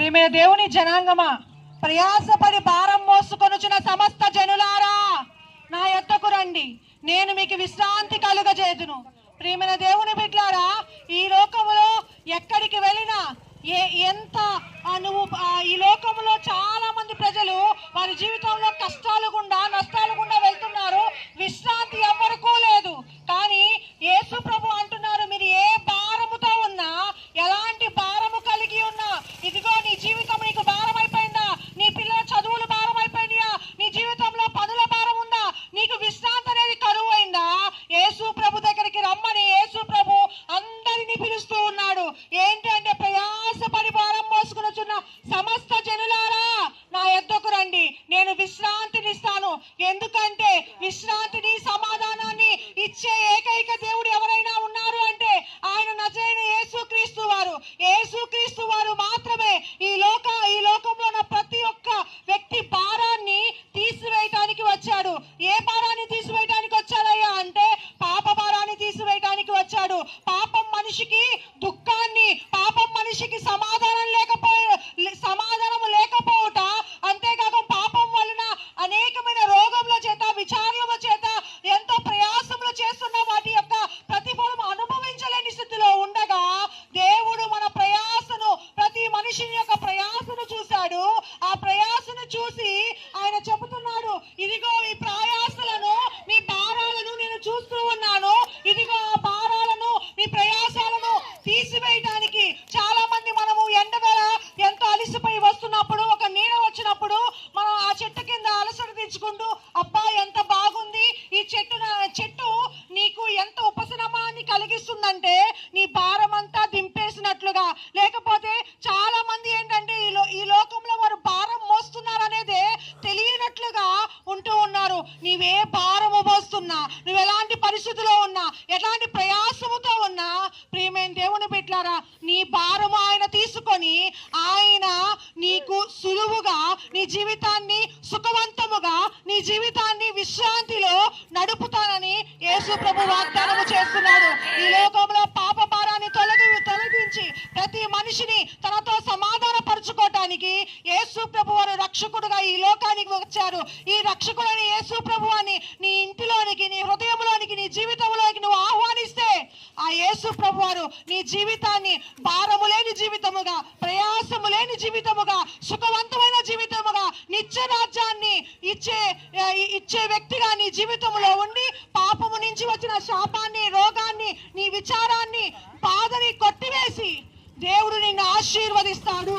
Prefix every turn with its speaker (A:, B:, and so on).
A: ప్రియమైన దేవుని జనాంగమా, ప్రయాసపడి భారం మోసుకొనుచున్న సమస్త జనులారా నా యొద్దకు రండి, నేను మీకు విశ్రాంతి కలుగజేయుదును. ప్రియమైన దేవుని బిడ్డలారా, ఈ లోకములో ఎక్కడికి వెళ్ళినా ఎంత ఈ లోకంలో చాలా మంది ప్రజలు వారి జీవితంలో కష్టాలు గుండా నష్టాలు గుండా వెళ్తున్నారు. విశ్రాంతి ఎవరికూ లేదు. కానీ యేసు ప్రభు అంటున్నారు, మీరు ఏ భారముతో ఉన్నా, ఎలాంటి భారము కలిగి ఉన్నా, ఇదిగో నీ జీవితం నీకు భారం అయిపోయిందా, నీ పిల్లల చదువులు భారం అయిపోయినాయా, నీ జీవితంలో పనుల భారం ఉందా, నీకు విశ్రాంతి అనేది కరువు అయిందా, యేసు ప్రభు దగ్గరికి రమ్మని యేసు ప్రభు అందరినీ పిలుస్తూ ఉన్నాడు. ఏంటంటే ప్రయాసపడి భారం మోసుకునిచున్న సమస్త జనులారా నా యొద్దకు రండి, నేను విశ్రాంతినిస్తాను. ఎందుకంటే విశ్రాంతిని సమాధానాన్ని ఇచ్చే ఏకైక దేవుడు ఎవరైనా ఉన్నారు అంటే ఆయన నజరేయుడైన యేసుక్రీస్తు వారు. యేసుక్రీస్తు వారు మాత్రమే ఈ లోకంలో ఉన్న ప్రతి ఒక్క వ్యక్తి భారాన్ని తీసివేయటానికి వచ్చాడు. ఏ భారాన్ని తీసివేయటానికి వచ్చాడయ్యా అంటే పాప భారాన్ని తీసివేయటానికి వచ్చాడు. పాపం మనిషికి దుఃఖాన్ని, పాపం మనిషికి సమాధానం లేకపోవట, అంతేకాక పాపం వలన అనేకమైన రోగముల చేత, విచారముల చేత ఎంతో ప్రయాసములు చేస్తున్న వాటి యొక్క ప్రతిఫలం అనుభవించలేని స్థితిలో ఉండగా దేవుడు మన ప్రయాసను, ప్రతి మనిషిని యొక్క ప్రయాసను చూశాడు. ఆ ప్రయాసను చూసి ఆయన చెబుతున్నాడు, ఇదిగో ఈ ప్రయాసలను, మీ భారాలను నేను చూస్తూ ఉన్నాను. ఇదిగో ఆ భారాలను, మీ ప్రయాసాలను తీసివేయడానికి. చాలా మంది మనము ఎండవేళ ఎంతో అలిసిపోయి వస్తున్నప్పుడు, ఒక నీడ వచ్చినప్పుడు మనం ఆ చెట్టు కింద అలసట తెచ్చుకుంటూ, అబ్బా ఎంత బాగుంది ఈ చెట్టు నీకు ఎంత ఉపశమనాన్ని కలిగిస్తుందంటే నీ భారం అంతా దింపేసినట్లుగా. లేకపోతే చాలా మంది ఏంటంటే ఈ లోకంలో వారు భారం మోస్తున్నారనేదే తెలియనట్లుగా ఉంటూ ఉన్నారు. నీవే భారము మోస్తున్నా, నువ్వు ఎలాంటి పరిస్థితిలో ఉన్నా, ఎలాంటి ప్రయాసముతో ఉన్నా, ప్రియమైన దేవుని బిడ్డలారా, నీ భారము ఆయన తీసుకొని ఆయన నీకు సులువుగా నీ జీవితాన్ని సుఖవంతముగా, నీ జీవితాన్ని విశ్రాంతిలో నడుపుతానని యేసు ప్రభు వాగ్దానము చేస్తున్నాడు. ఈ లోకంలో పాప భారాన్ని తొలగించి ప్రతి మనిషిని తనతో సమాధాన పరుచుకోవటానికి యేసు ప్రభు వారు రక్షకుడుగా ఈ లోకానికి వచ్చారు. ఈ రక్షకుడని యేసు ప్రభు అని నీ ఇంటిలోనికి, నీ హృదయంలోనికి, నీ జీవితంలోనికి నువ్వు ఆహ్వానిస్తే ఆ యేసు ప్రభు వారు నీ జీవితాన్ని భారము లేని జీవితముగా, ప్రయాసము లేని జీవితముగా, సుఖవంతమైన జీవితముగా, నిత్య రాజ్యాన్ని ఇచ్చే వ్యక్తిగా నీ జీవితంలో ఉండి పాపము నుంచి వచ్చిన శాపాన్ని, రోగాన్ని, నీ విచారాన్ని, బాధని కొట్టివేసి దేవుడు నిన్ను ఆశీర్వదిస్తాడు.